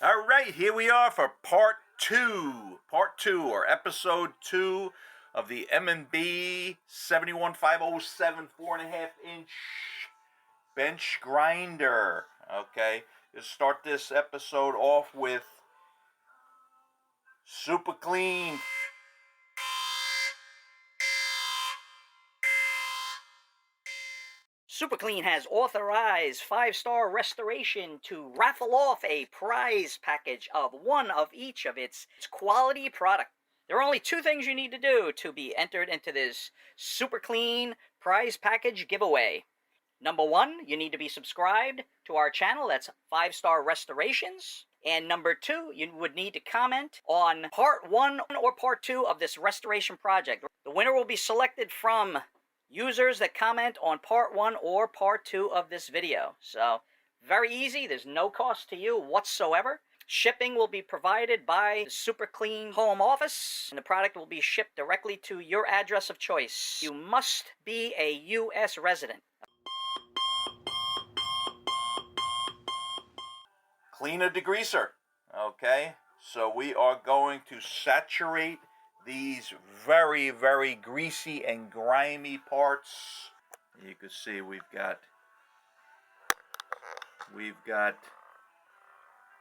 All right, here we are for part two, or episode 2 of the M&B 71507 4.5-inch bench grinder. Okay, let's start this episode off with Super Clean. Super Clean has authorized 5-star restoration to raffle off a prize package of one of each of its quality product. There are only 2 things you need to do to be entered into this Super Clean prize package giveaway. Number 1, you need to be subscribed to our channel. That's 5-star restorations. And number 2, you would need to comment on part 1 or part 2 of this restoration project. The winner will be selected from users that comment on part 1 or part 2 of this video. So, very easy. There's no cost to you whatsoever. Shipping will be provided by the Super Clean Home Office, and the product will be shipped directly to your address of choice. You must be a U.S. resident. Cleaner degreaser. Okay, so we are going to saturate these very, very greasy and grimy parts. You can see we've got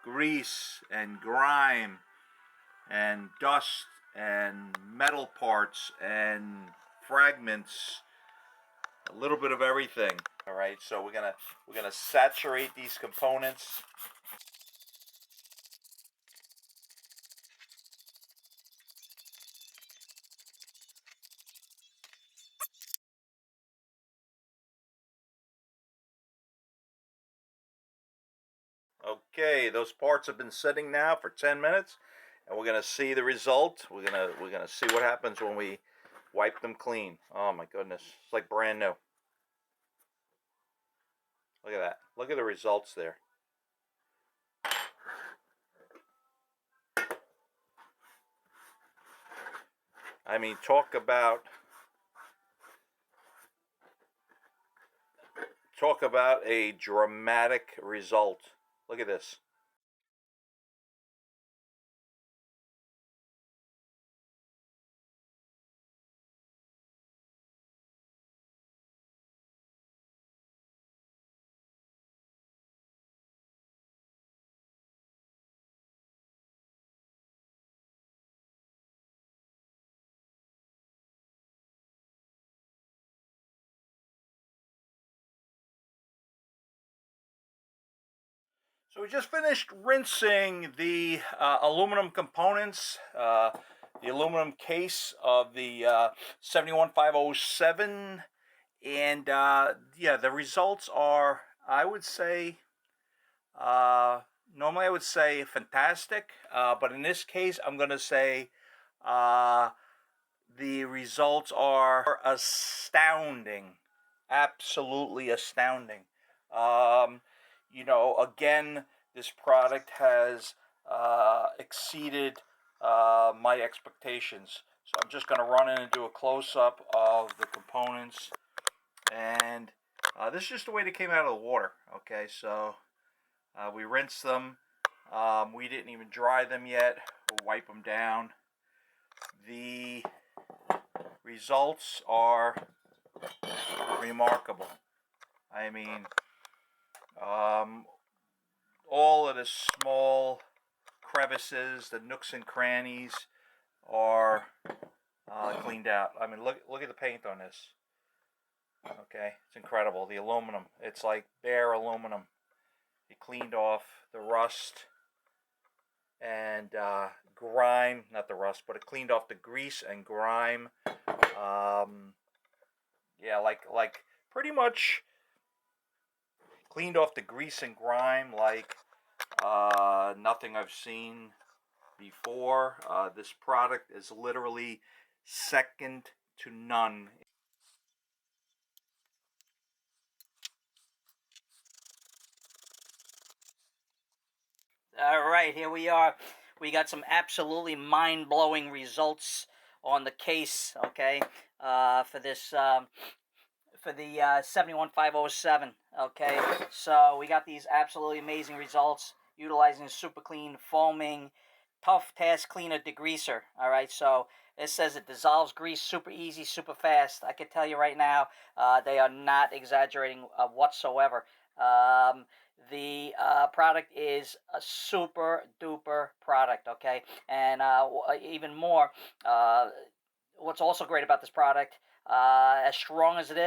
grease and grime and dust and metal parts and fragments, a little bit of everything. All right, so we're gonna saturate these components. Okay, those parts have been sitting now for 10 minutes, and we're gonna see the result. We're gonna see what happens when we wipe them clean. Oh my goodness, it's like brand new. Look at that. Look at the results there. I mean, talk about a dramatic result. Look at this. So we just finished rinsing the aluminum components, the aluminum case of the 71507, and yeah, the results are, I would say, normally I would say fantastic, but in this case I'm going to say the results are astounding, absolutely astounding. You know, again, this product has exceeded my expectations. So I'm just going to run in and do a close-up of the components. And this is just the way they came out of the water. Okay, so we rinsed them. We didn't even dry them yet. We'll wipe them down. The results are remarkable. I mean, all of the small crevices, the nooks and crannies are cleaned out. I mean, look at the paint on this. Okay, it's incredible. The aluminum, it's like bare aluminum. It cleaned off the rust and grime, not the rust, but it cleaned off the grease and grime. Yeah, like pretty much cleaned off the grease and grime like nothing I've seen before. This product is literally second to none. All right, here we are. We got some absolutely mind-blowing results on the case, okay, for this, for the 71507, okay? So we got these absolutely amazing results. utilizing Super Clean Foaming Tough Task Cleaner Degreaser. All right, so it says it dissolves grease super easy, super fast. I can tell you right now, they are not exaggerating whatsoever. The product is a super duper product, okay? And even more, what's also great about this product, as strong as it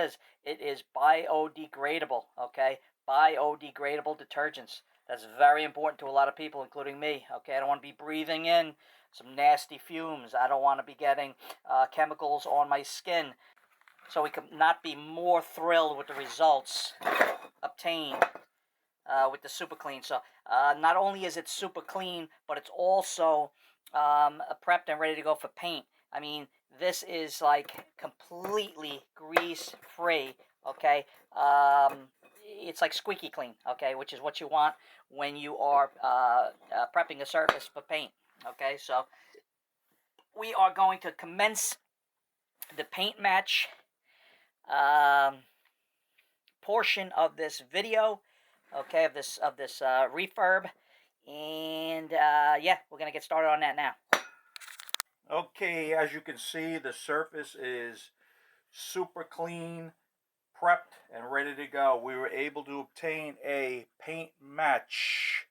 is biodegradable, okay? Biodegradable detergents. That's very important to a lot of people, including me, okay? I don't want to be breathing in some nasty fumes. I don't want to be getting chemicals on my skin. So we could not be more thrilled with the results obtained with the Super Clean. So not only is it super clean, but it's also prepped and ready to go for paint. I mean, this is like completely grease free, okay? It's like squeaky clean, okay, which is what you want when you are prepping a surface for paint, okay? So we are going to commence the paint match portion of this video, okay, of this refurb, and yeah, we're gonna get started on that now. Okay, as you can see, the surface is super clean, prepped, and ready to go. We were able to obtain a paint match,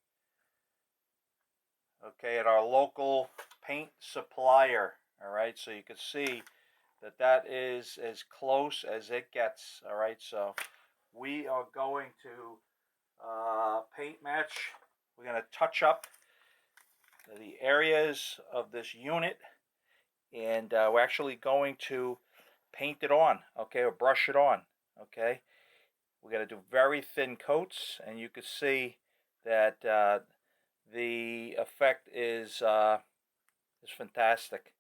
okay, at our local paint supplier. All right, so you can see that that is as close as it gets. All right, so we are going to paint match. We're going to touch up the areas of this unit, and we're actually going to paint it on, okay, or brush it on, okay. We're going to do very thin coats, and you can see that the effect is fantastic.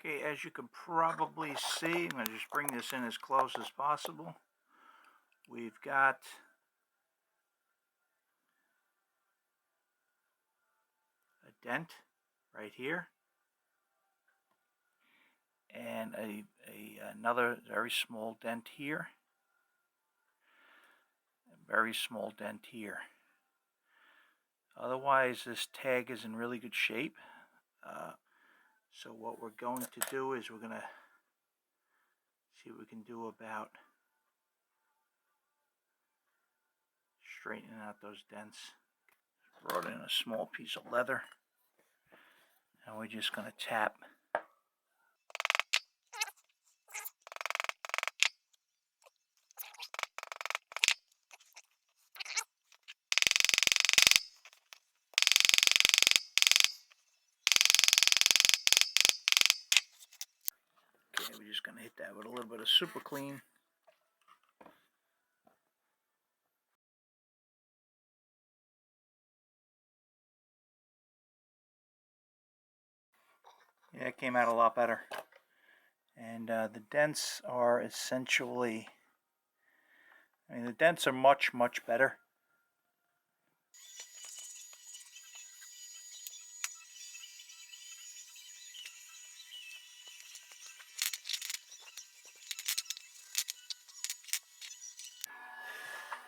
Okay, as you can probably see, I'm going to just bring this in as close as possible. We've got a dent right here, and another very small dent here, a very small dent here. Otherwise, this tag is in really good shape. So what we're going to do is we're going to see what we can do about straightening out those dents. Brought in a small piece of leather, and we're just going to tap. Okay, we're just going to hit that with a little bit of Super Clean. Yeah, it came out a lot better. And the dents are essentially, I mean, the dents are much, much better.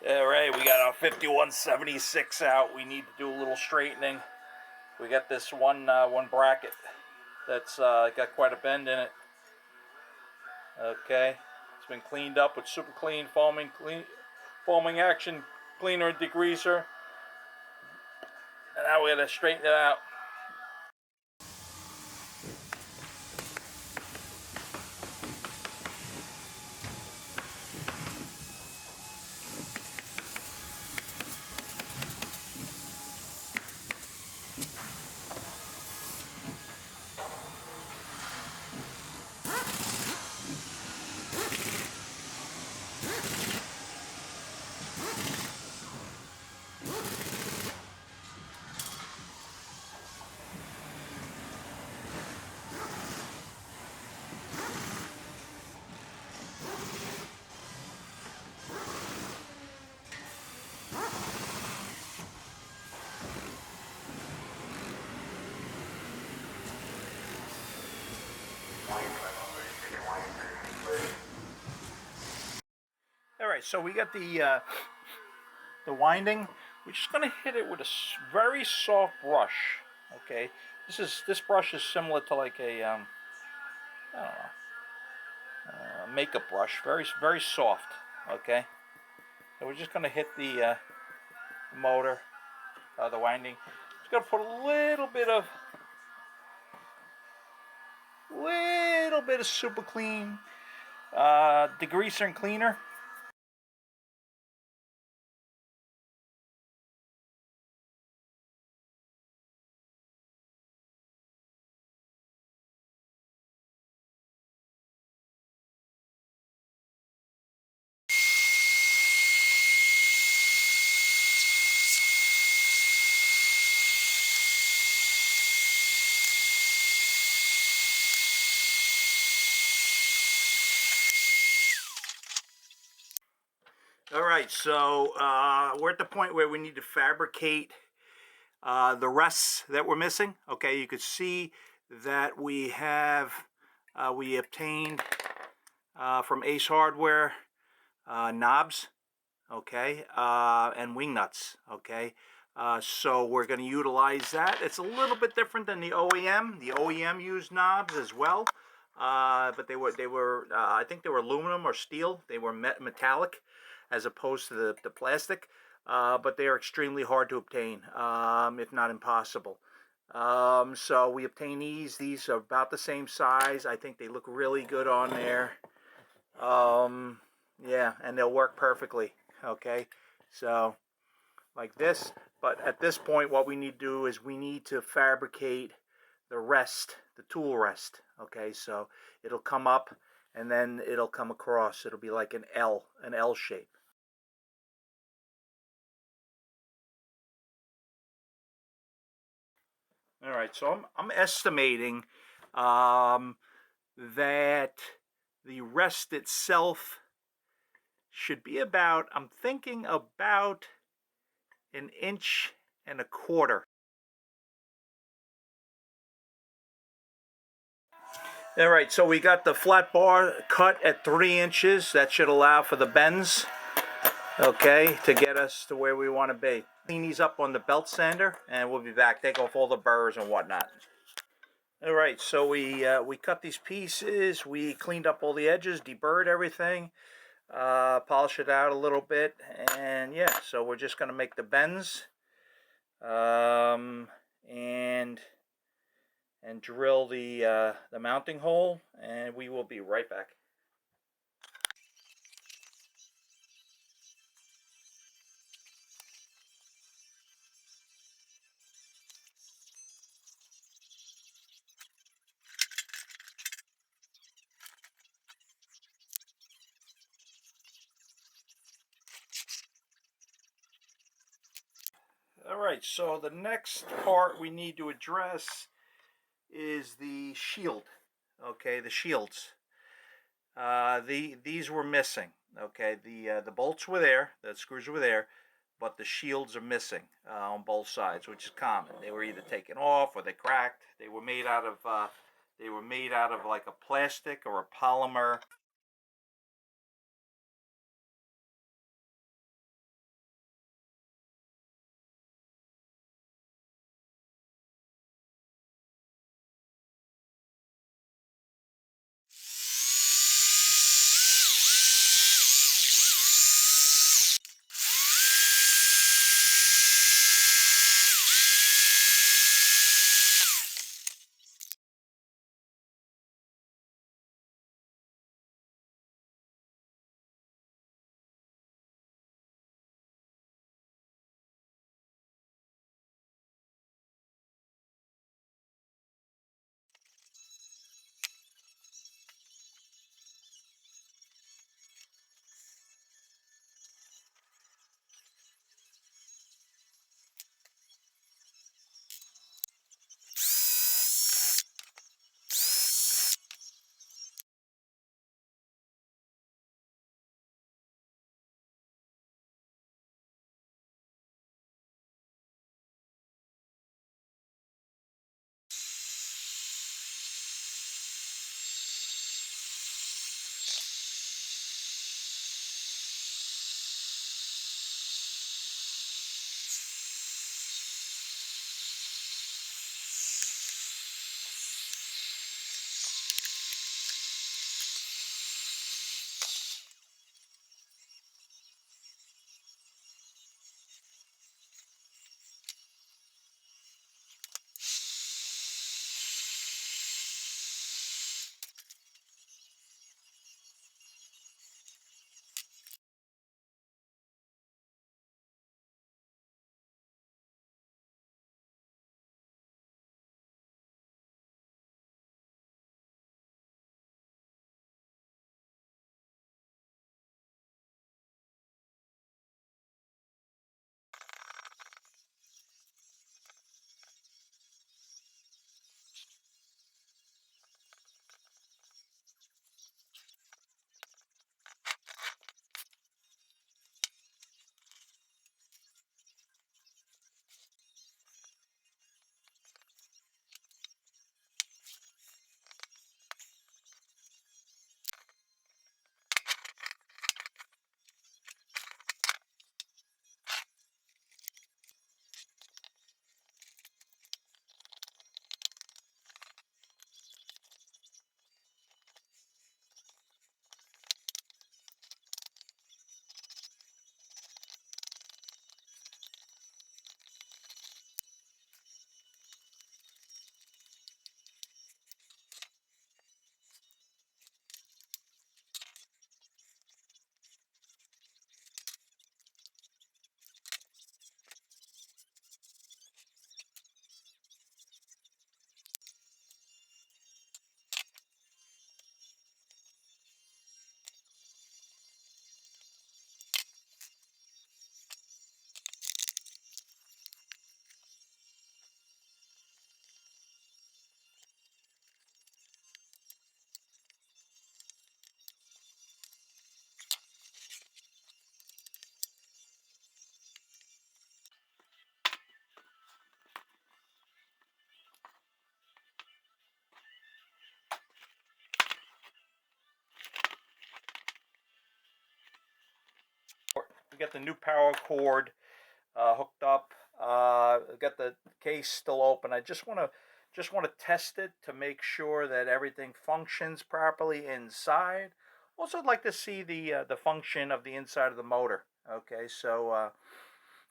Alright, we got our 5176 out. We need to do a little straightening. We got this one bracket that's got quite a bend in it. Okay, it's been cleaned up with Super Clean foaming action cleaner and degreaser. And now we got to straighten it out. All right, so we got the winding. We're just going to hit it with a very soft brush. Okay, this brush is similar to like a I don't know, makeup brush. Very soft. Okay, so we're just going to hit the motor, the winding. Just going to put a little bit of super clean degreaser and cleaner. All right, so we're at the point where we need to fabricate the rests that we're missing. Okay, you could see that we obtained from Ace Hardware knobs, okay, and wing nuts, okay. So we're going to utilize that. It's a little bit different than the OEM. The OEM used knobs as well, but they were I think they were aluminum or steel. They were metallic, as opposed to the plastic. But they are extremely hard to obtain, if not impossible. So we obtain these. These are about the same size. I think they look really good on there. Yeah, and they'll work perfectly. Okay, so like this. But at this point, what we need to do is we need to fabricate the rest, the tool rest. Okay, so it'll come up and then it'll come across. It'll be like an L shape. All right, so I'm estimating that the rest itself should be about, I'm thinking about 1.25 inches. All right, so we got the flat bar cut at 3 inches. That should allow for the bends, okay, to get us to where we want to be. Clean these up on the belt sander, and we'll be back. Take off all the burrs and whatnot. All right, so we cut these pieces. We cleaned up all the edges, deburred everything, polish it out a little bit, and yeah, so we're just going to make the bends, and drill the mounting hole, and we will be right back. All right, so the next part we need to address is the shield. Okay, the shields. These were missing. Okay, the bolts were there, the screws were there, but the shields are missing on both sides, which is common. They were either taken off or they cracked. They were made out of like a plastic or a polymer. got the new power cord hooked up. Got the case still open. I just want to test it to make sure that everything functions properly inside. Also, I'd like to see the function of the inside of the motor. Okay, so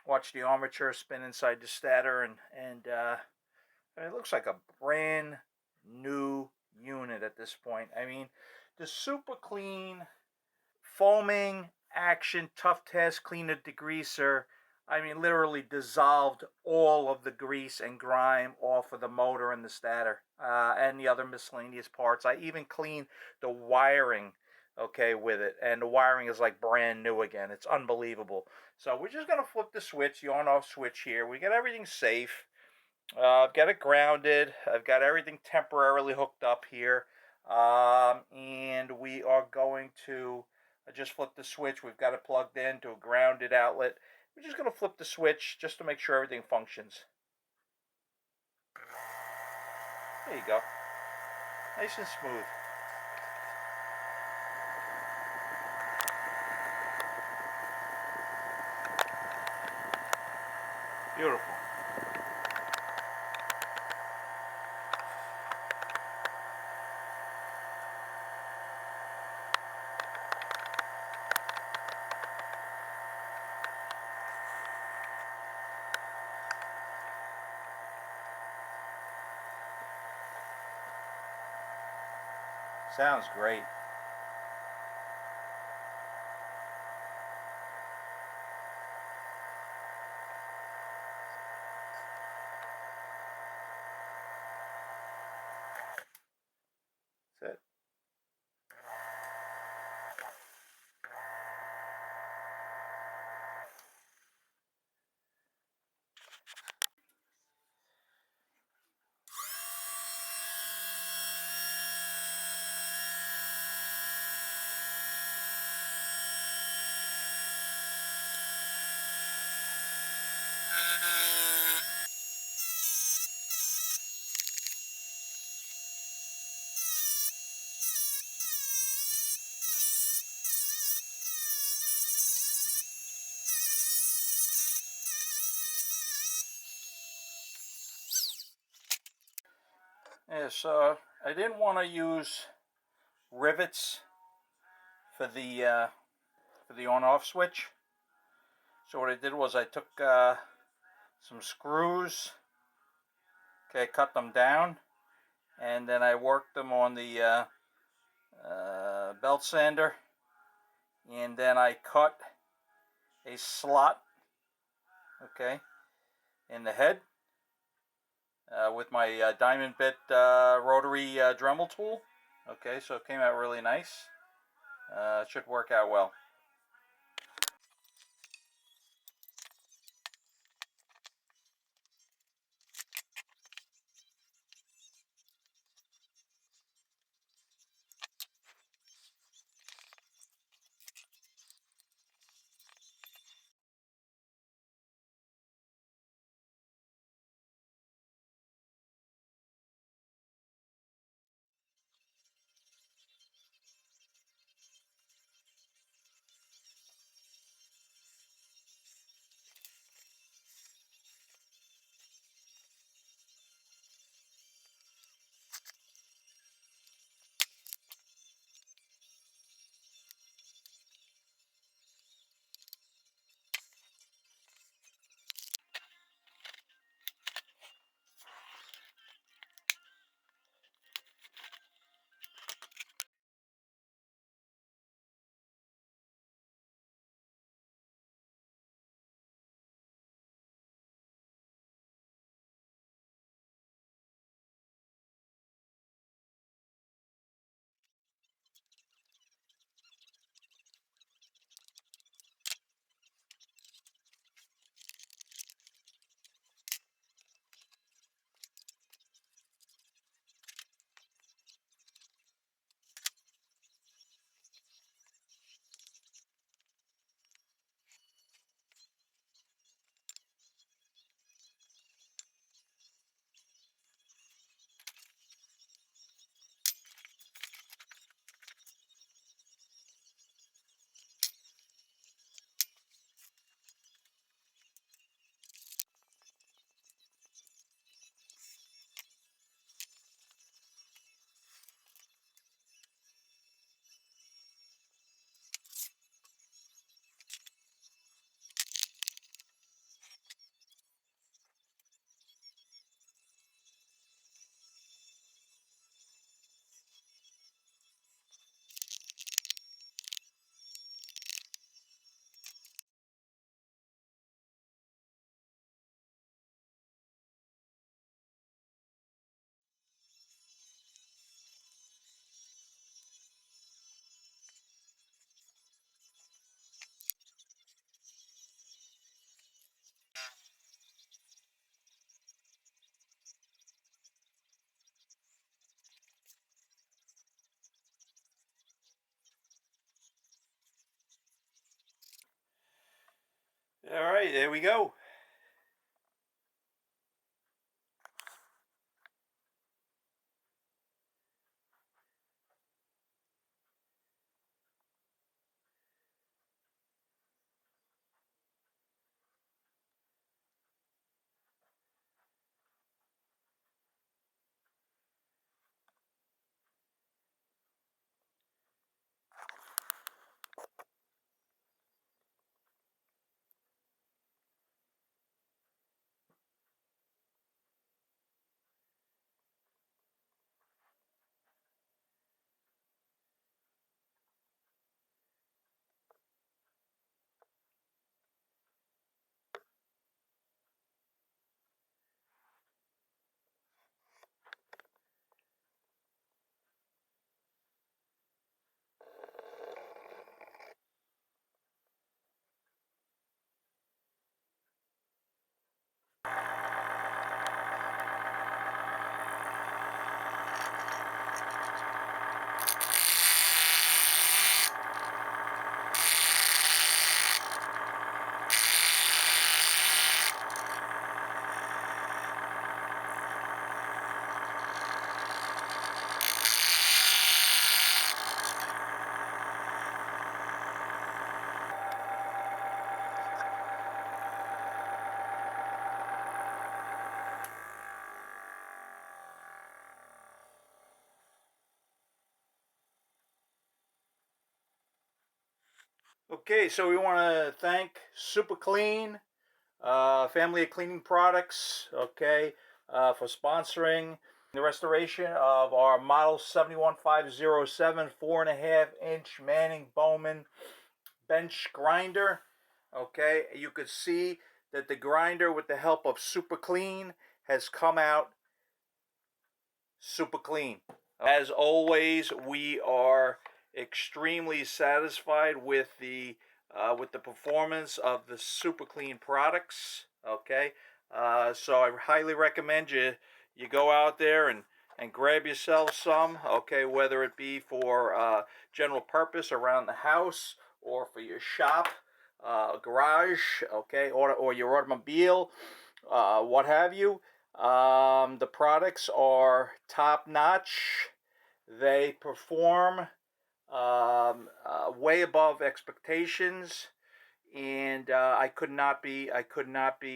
watch the armature spin inside the stator, and it looks like a brand new unit at this point. I mean, the super clean foaming action tough task cleaner degreaser, I mean, literally dissolved all of the grease and grime off of the motor and the stator and the other miscellaneous parts. I even cleaned the wiring, okay, with it, and the wiring is like brand new again. It's unbelievable. So we're just gonna flip the switch, the on-off switch here. We got everything safe. I've got it grounded. I've got everything temporarily hooked up here. And we are going to just flip the switch. We've got it plugged in to a grounded outlet. We're just going to flip the switch just to make sure everything functions. There you go. Nice and smooth. Beautiful. Sounds great. That's it. Yeah, so I didn't want to use rivets for the on-off switch. So what I did was I took some screws, okay, cut them down, and then I worked them on the belt sander, and then I cut a slot, okay, in the head with my diamond bit rotary Dremel tool. Okay, so it came out really nice. It should work out well. All right, there we go. Okay, so we want to thank Super Clean, family of cleaning products, okay, for sponsoring the restoration of our Model 71507 4.5 inch Manning Bowman bench grinder. Okay, you could see that the grinder, with the help of Super Clean, has come out super clean. As always, we are extremely satisfied with the performance of the Super Clean products. Okay, so I highly recommend you go out there and grab yourself some. Okay, whether it be for general purpose around the house or for your shop, garage, okay, or your automobile, what have you. The products are top notch. They perform way above expectations, and I could not be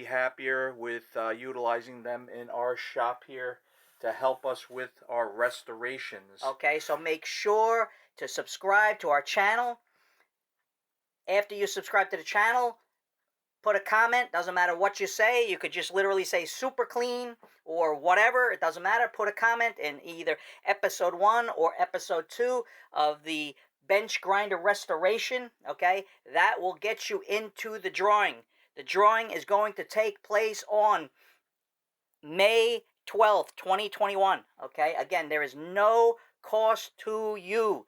happier with utilizing them in our shop here to help us with our restorations. Okay, so make sure to subscribe to our channel. After you subscribe to the channel, put a comment. Doesn't matter what you say. You could just literally say super clean or whatever. It doesn't matter. Put a comment in either episode 1 or episode 2 of the bench grinder restoration. Okay, that will get you into the drawing. The drawing is going to take place on May 12th, 2021. Okay, again, there is no cost to you.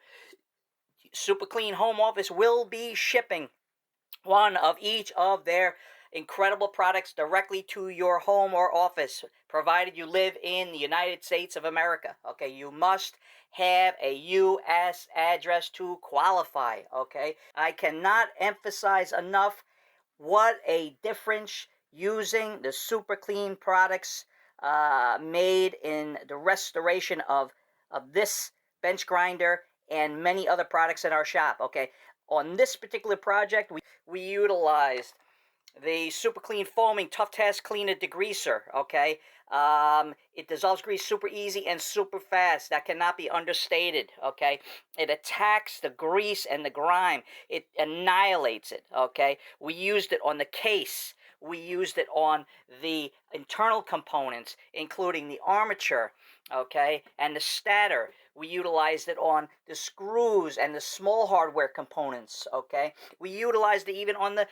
Super Clean Home Office will be shipping one of each of their incredible products directly to your home or office, provided you live in the United States of America. Okay, you must have a U.S. address to qualify. Okay, I cannot emphasize enough what a difference using the Super Clean products made in the restoration of this bench grinder and many other products in our shop. Okay, on this particular project, we utilized the Super Clean Foaming Tough Task Cleaner Degreaser. Okay, it dissolves grease super easy and super fast. That cannot be understated. Okay, it attacks the grease and the grime. It annihilates it. Okay, we used it on the case. We used it on the internal components, including the armature, okay, and the stator. We utilized it on the screws and the small hardware components, okay. We utilized it even on the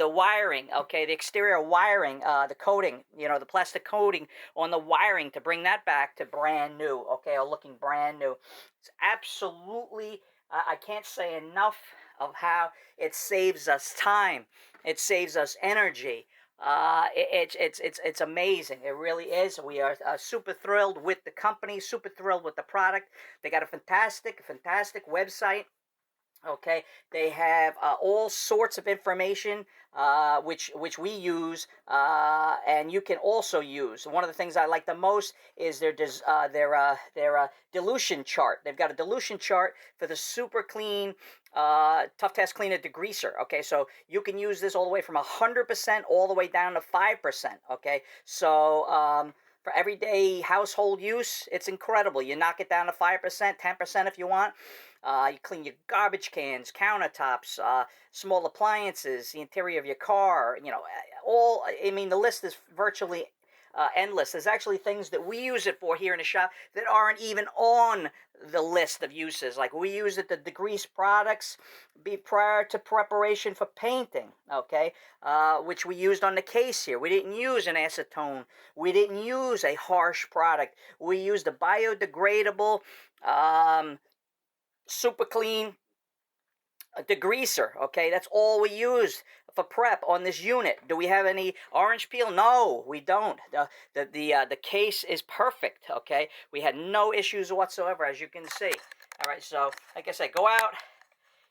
wiring, okay, the exterior wiring, the coating, the plastic coating on the wiring to bring that back to brand new, okay, or looking brand new. It's absolutely, I can't say enough of how it saves us time. It saves us energy. It's amazing. It really is. We are super thrilled with the company, super thrilled with the product. They got a fantastic website. Okay, they have all sorts of information which we use, and you can also use. One of the things I like the most is their dilution chart. They've got a dilution chart for the super clean Tough Task Cleaner degreaser. Okay, so you can use this all the way from 100% all the way down to 5%. Okay, so for everyday household use, it's incredible. You knock it down to 5%, 10% if you want. You clean your garbage cans, countertops, small appliances, the interior of your car. You know, all. I mean, the list is virtually endless. There's actually things that we use it for here in the shop that aren't even on the list of uses. Like we use it to degrease products prior to preparation for painting, okay, which we used on the case here. We didn't use an acetone. We didn't use a harsh product. We used a biodegradable, super clean degreaser. Okay, that's all we used for prep on this unit. Do we have any orange peel? No, we don't. The case is perfect. Okay, we had no issues whatsoever, as you can see. All right, so like I said, go out,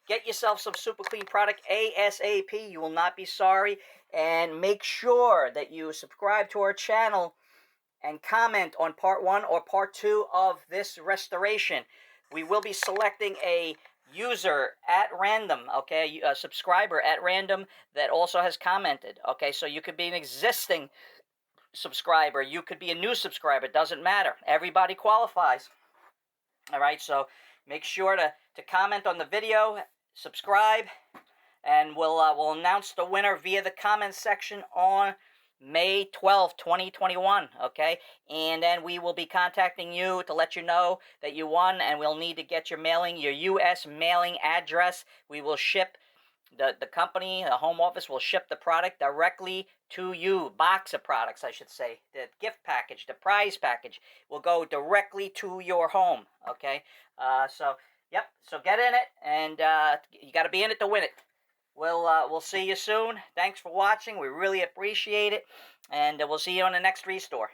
get yourself some super clean product ASAP. You will not be sorry. And make sure that you subscribe to our channel and comment on part 1 or part 2 of this restoration. We will be selecting a user at random, okay, a subscriber at random that also has commented. Okay, so you could be an existing subscriber, you could be a new subscriber, doesn't matter. Everybody qualifies. All right, so make sure to comment on the video, subscribe, and we'll announce the winner via the comments section on May 12th, 2021, okay? And then we will be contacting you to let you know that you won, and we'll need to get your U.S. mailing address. We will ship, the company, the home office will ship the product directly to you. Box of products, I should say. The gift package, the prize package will go directly to your home, okay? So get in it, and you got to be in it to win it. We'll see you soon. Thanks for watching. We really appreciate it. And we'll see you on the next Restore.